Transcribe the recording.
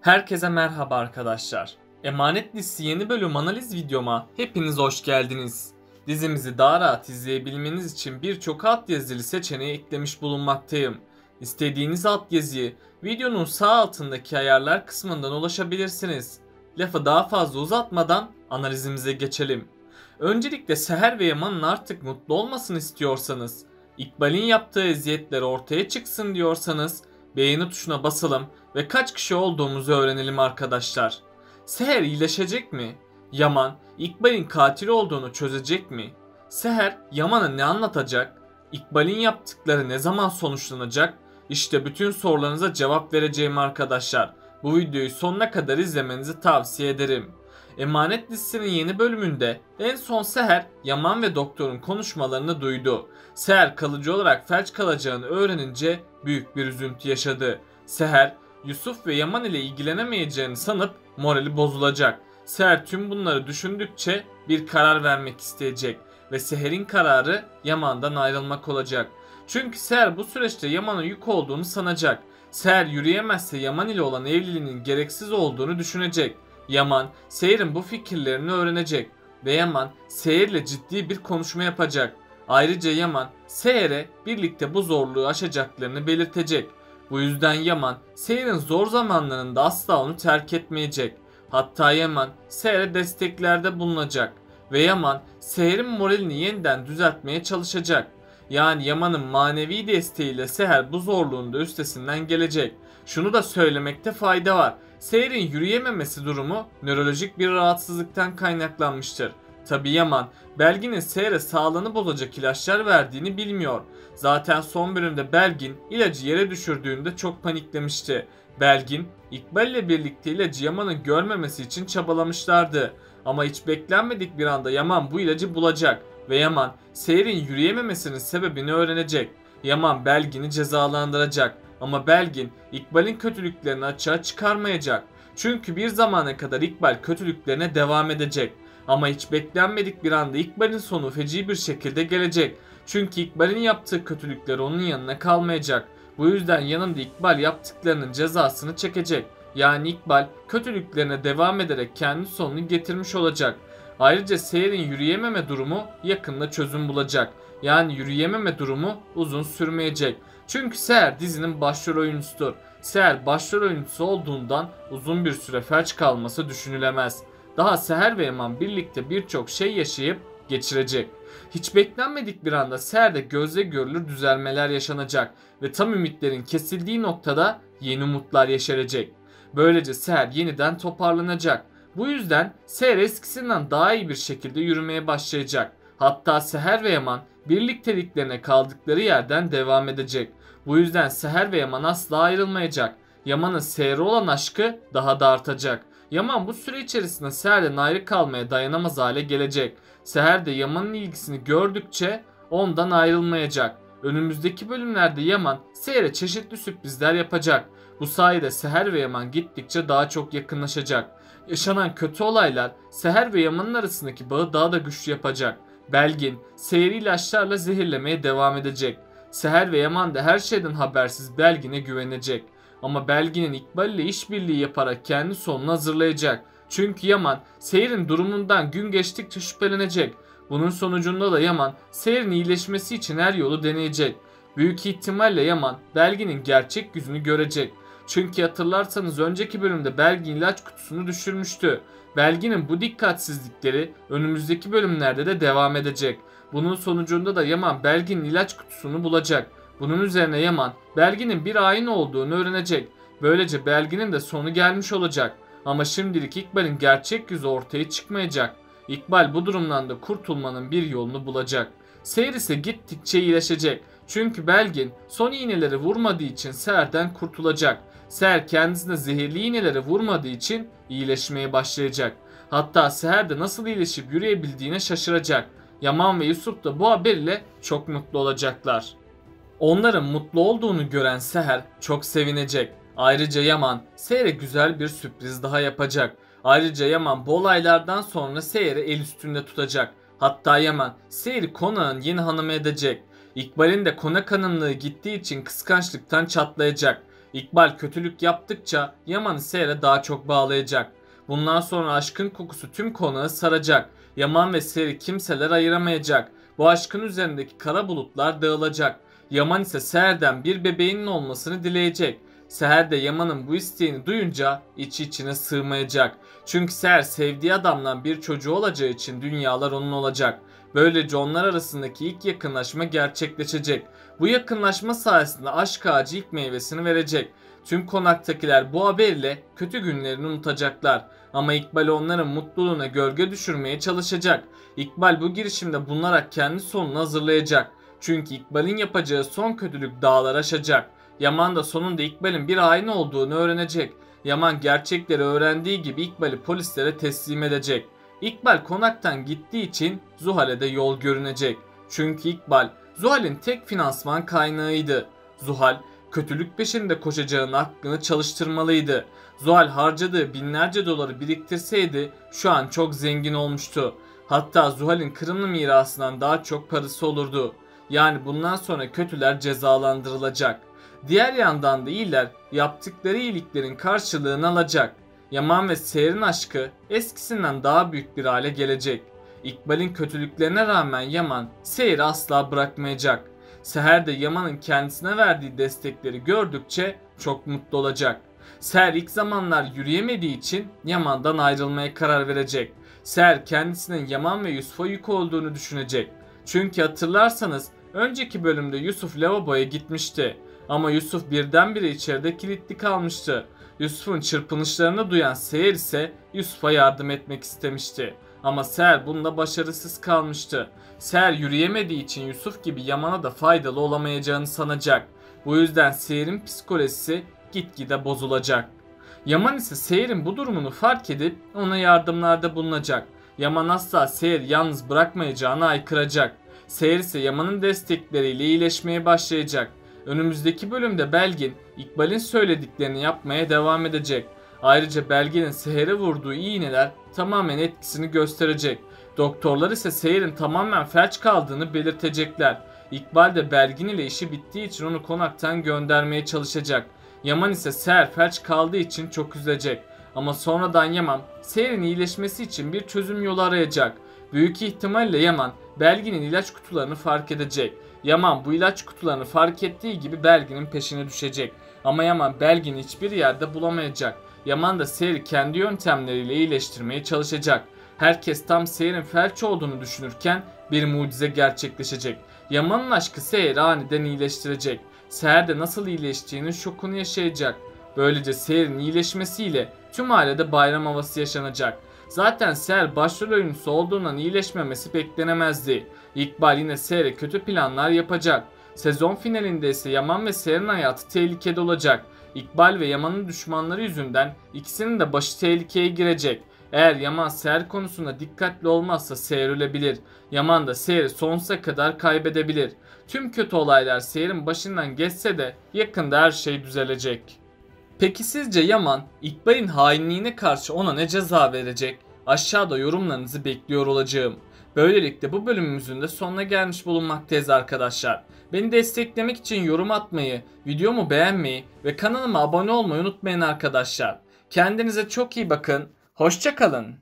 Herkese merhaba arkadaşlar. Emanet dizisi yeni bölüm analiz videoma hepiniz hoş geldiniz. Dizimizi daha rahat izleyebilmeniz için birçok altyazılı seçeneği eklemiş bulunmaktayım. İstediğiniz altyazıyı videonun sağ altındaki ayarlar kısmından ulaşabilirsiniz. Lafı daha fazla uzatmadan analizimize geçelim. Öncelikle Seher ve Yaman'ın artık mutlu olmasını istiyorsanız, İkbal'in yaptığı eziyetler ortaya çıksın diyorsanız beğeni tuşuna basalım ve kaç kişi olduğumuzu öğrenelim arkadaşlar. Seher iyileşecek mi? Yaman, İkbal'in katil olduğunu çözecek mi? Seher, Yaman'a ne anlatacak? İkbal'in yaptıkları ne zaman sonuçlanacak? İşte bütün sorularınıza cevap vereceğim arkadaşlar. Bu videoyu sonuna kadar izlemenizi tavsiye ederim. Emanet dizisinin yeni bölümünde en son Seher, Yaman ve doktorun konuşmalarını duydu. Seher kalıcı olarak felç kalacağını öğrenince büyük bir üzüntü yaşadı. Seher, Yusuf ve Yaman ile ilgilenemeyeceğini sanıp morali bozulacak. Seher tüm bunları düşündükçe bir karar vermek isteyecek ve Seher'in kararı Yaman'dan ayrılmak olacak. Çünkü Seher bu süreçte Yaman'a yük olduğunu sanacak. Seher yürüyemezse Yaman ile olan evliliğinin gereksiz olduğunu düşünecek. Yaman, Seher'in bu fikirlerini öğrenecek ve Yaman, Seher'le ciddi bir konuşma yapacak. Ayrıca Yaman, Seher'e birlikte bu zorluğu aşacaklarını belirtecek. Bu yüzden Yaman, Seher'in zor zamanlarında asla onu terk etmeyecek. Hatta Yaman, Seher'e desteklerde bulunacak ve Yaman, Seher'in moralini yeniden düzeltmeye çalışacak. Yani Yaman'ın manevi desteğiyle Seher bu zorluğun da üstesinden gelecek. Şunu da söylemekte fayda var. Seher'in yürüyememesi durumu nörolojik bir rahatsızlıktan kaynaklanmıştır. Tabi Yaman, Belgin'in Seher'e sağlığını bozacak ilaçlar verdiğini bilmiyor. Zaten son bölümde Belgin ilacı yere düşürdüğünde çok paniklemişti. Belgin, İkbal ile birlikte ilacı Yaman'ın görmemesi için çabalamışlardı. Ama hiç beklenmedik bir anda Yaman bu ilacı bulacak ve Yaman, Seher'in yürüyememesinin sebebini öğrenecek. Yaman Belgin'i cezalandıracak ama Belgin, İkbal'in kötülüklerini açığa çıkarmayacak. Çünkü bir zamana kadar İkbal kötülüklerine devam edecek. Ama hiç beklenmedik bir anda İkbal'in sonu feci bir şekilde gelecek. Çünkü İkbal'in yaptığı kötülükler onun yanına kalmayacak. Bu yüzden yanında İkbal yaptıklarının cezasını çekecek. Yani İkbal kötülüklerine devam ederek kendi sonunu getirmiş olacak. Ayrıca Seher'in yürüyememe durumu yakında çözüm bulacak. Yani yürüyememe durumu uzun sürmeyecek. Çünkü Seher dizinin başrol oyuncusudur. Seher başrol oyuncusu olduğundan uzun bir süre felç kalması düşünülemez. Daha Seher ve Yaman birlikte birçok şey yaşayıp geçirecek. Hiç beklenmedik bir anda Seher'de gözle görülür düzelmeler yaşanacak ve tam ümitlerin kesildiği noktada yeni umutlar yeşerecek. Böylece Seher yeniden toparlanacak. Bu yüzden Seher eskisinden daha iyi bir şekilde yürümeye başlayacak. Hatta Seher ve Yaman birlikteliklerine kaldıkları yerden devam edecek. Bu yüzden Seher ve Yaman asla ayrılmayacak. Yaman'ın Seher'e olan aşkı daha da artacak. Yaman bu süre içerisinde Seher'den ayrı kalmaya dayanamaz hale gelecek. Seher de Yaman'ın ilgisini gördükçe ondan ayrılmayacak. Önümüzdeki bölümlerde Yaman Seher'e çeşitli sürprizler yapacak. Bu sayede Seher ve Yaman gittikçe daha çok yakınlaşacak. Yaşanan kötü olaylar Seher ve Yaman'ın arasındaki bağı daha da güçlü yapacak. Belgin, Seher'i ilaçlarla zehirlemeye devam edecek. Seher ve Yaman da her şeyden habersiz Belgin'e güvenecek. Ama Belgin'in İkbal ile işbirliği yaparak kendi sonunu hazırlayacak. Çünkü Yaman, Seher'in durumundan gün geçtikçe şüphelenecek. Bunun sonucunda da Yaman, Seher'in iyileşmesi için her yolu deneyecek. Büyük ihtimalle Yaman, Belgin'in gerçek yüzünü görecek. Çünkü hatırlarsanız önceki bölümde Belgin ilaç kutusunu düşürmüştü. Belgin'in bu dikkatsizlikleri önümüzdeki bölümlerde de devam edecek. Bunun sonucunda da Yaman Belgin'in ilaç kutusunu bulacak. Bunun üzerine Yaman Belgin'in bir hain olduğunu öğrenecek. Böylece Belgin'in de sonu gelmiş olacak. Ama şimdilik İkbal'in gerçek yüzü ortaya çıkmayacak. İkbal bu durumdan da kurtulmanın bir yolunu bulacak. Seher ise gittikçe iyileşecek. Çünkü Belgin son iğneleri vurmadığı için Seher'den kurtulacak. Seher kendisine zehirli iğneleri vurmadığı için iyileşmeye başlayacak. Hatta Seher de nasıl iyileşip yürüyebildiğine şaşıracak. Yaman ve Yusuf da bu haber ile çok mutlu olacaklar. Onların mutlu olduğunu gören Seher çok sevinecek. Ayrıca Yaman Seher'e güzel bir sürpriz daha yapacak. Ayrıca Yaman bu olaylardan sonra Seher'i el üstünde tutacak. Hatta Yaman Seher'i konağın yeni hanımı edecek. İkbal'in de konak hanımlığı gittiği için kıskançlıktan çatlayacak. İkbal kötülük yaptıkça Yaman'ı Seher'e daha çok bağlayacak. Bundan sonra aşkın kokusu tüm konağı saracak. Yaman ve Seher'i kimseler ayıramayacak. Bu aşkın üzerindeki kara bulutlar dağılacak. Yaman ise Seher'den bir bebeğinin olmasını dileyecek. Seher de Yaman'ın bu isteğini duyunca içi içine sığmayacak. Çünkü Seher sevdiği adamdan bir çocuğu olacağı için dünyalar onun olacak. Böylece onlar arasındaki ilk yakınlaşma gerçekleşecek. Bu yakınlaşma sayesinde aşk ağacı ilk meyvesini verecek. Tüm konaktakiler bu haberle kötü günlerini unutacaklar. Ama İkbal onların mutluluğuna gölge düşürmeye çalışacak. İkbal bu girişimde bulunarak kendi sonunu hazırlayacak. Çünkü İkbal'in yapacağı son kötülük dağlar aşacak. Yaman da sonunda İkbal'in bir hain olduğunu öğrenecek. Yaman gerçekleri öğrendiği gibi İkbal'i polislere teslim edecek. İkbal konaktan gittiği için Zuhal'e de yol görünecek. Çünkü İkbal Zuhal'in tek finansman kaynağıydı. Zuhal kötülük peşinde koşacağının hakkını çalıştırmalıydı. Zuhal harcadığı binlerce doları biriktirseydi şu an çok zengin olmuştu. Hatta Zuhal'in Kırımlı mirasından daha çok parası olurdu. Yani bundan sonra kötüler cezalandırılacak. Diğer yandan da iyiler yaptıkları iyiliklerin karşılığını alacak. Yaman ve Seher'in aşkı eskisinden daha büyük bir hale gelecek. İkbal'in kötülüklerine rağmen Yaman Seher'i asla bırakmayacak. Seher de Yaman'ın kendisine verdiği destekleri gördükçe çok mutlu olacak. Seher ilk zamanlar yürüyemediği için Yaman'dan ayrılmaya karar verecek. Seher kendisinin Yaman ve Yusuf'a yük olduğunu düşünecek. Çünkü hatırlarsanız önceki bölümde Yusuf lavaboya gitmişti. Ama Yusuf birdenbire içeride kilitli kalmıştı. Yusuf'un çırpınışlarını duyan Seher ise Yusuf'a yardım etmek istemişti. Ama Seher bunda başarısız kalmıştı. Seher yürüyemediği için Yusuf gibi Yaman'a da faydalı olamayacağını sanacak. Bu yüzden Seher'in psikolojisi gitgide bozulacak. Yaman ise Seher'in bu durumunu fark edip ona yardımlarda bulunacak. Yaman asla Seher'i yalnız bırakmayacağını haykıracak. Seher ise Yaman'ın destekleriyle iyileşmeye başlayacak. Önümüzdeki bölümde Belgin, İkbal'in söylediklerini yapmaya devam edecek. Ayrıca Belgin'in Seher'e vurduğu iğneler tamamen etkisini gösterecek. Doktorlar ise Seher'in tamamen felç kaldığını belirtecekler. İkbal de Belgin ile işi bittiği için onu konaktan göndermeye çalışacak. Yaman ise Seher felç kaldığı için çok üzülecek. Ama sonradan Yaman Seher'in iyileşmesi için bir çözüm yolu arayacak. Büyük ihtimalle Yaman Belgin'in ilaç kutularını fark edecek. Yaman bu ilaç kutularını fark ettiği gibi Belgin'in peşine düşecek. Ama Yaman Belgin'i hiçbir yerde bulamayacak. Yaman da Seher'i kendi yöntemleriyle iyileştirmeye çalışacak. Herkes tam Seher'in felç olduğunu düşünürken bir mucize gerçekleşecek. Yaman'ın aşkı Seher'i aniden iyileştirecek. Seher de nasıl iyileştiğinin şokunu yaşayacak. Böylece Seher'in iyileşmesiyle tüm ailede bayram havası yaşanacak. Zaten Seher başrol oyuncusu olduğundan iyileşmemesi beklenemezdi. İkbal yine Seher'e kötü planlar yapacak. Sezon finalinde ise Yaman ve Seher'in hayatı tehlikede olacak. İkbal ve Yaman'ın düşmanları yüzünden ikisinin de başı tehlikeye girecek. Eğer Yaman Seher konusunda dikkatli olmazsa Seher ölebilir. Yaman da Seher'i sonsuza kadar kaybedebilir. Tüm kötü olaylar Seher'in başından geçse de yakında her şey düzelecek. Peki sizce Yaman İkbal'in hainliğine karşı ona ne ceza verecek? Aşağıda yorumlarınızı bekliyor olacağım. Böylelikle bu bölümümüzün de sonuna gelmiş bulunmaktayız arkadaşlar. Beni desteklemek için yorum atmayı, videomu beğenmeyi ve kanalıma abone olmayı unutmayın arkadaşlar. Kendinize çok iyi bakın. Hoşça kalın.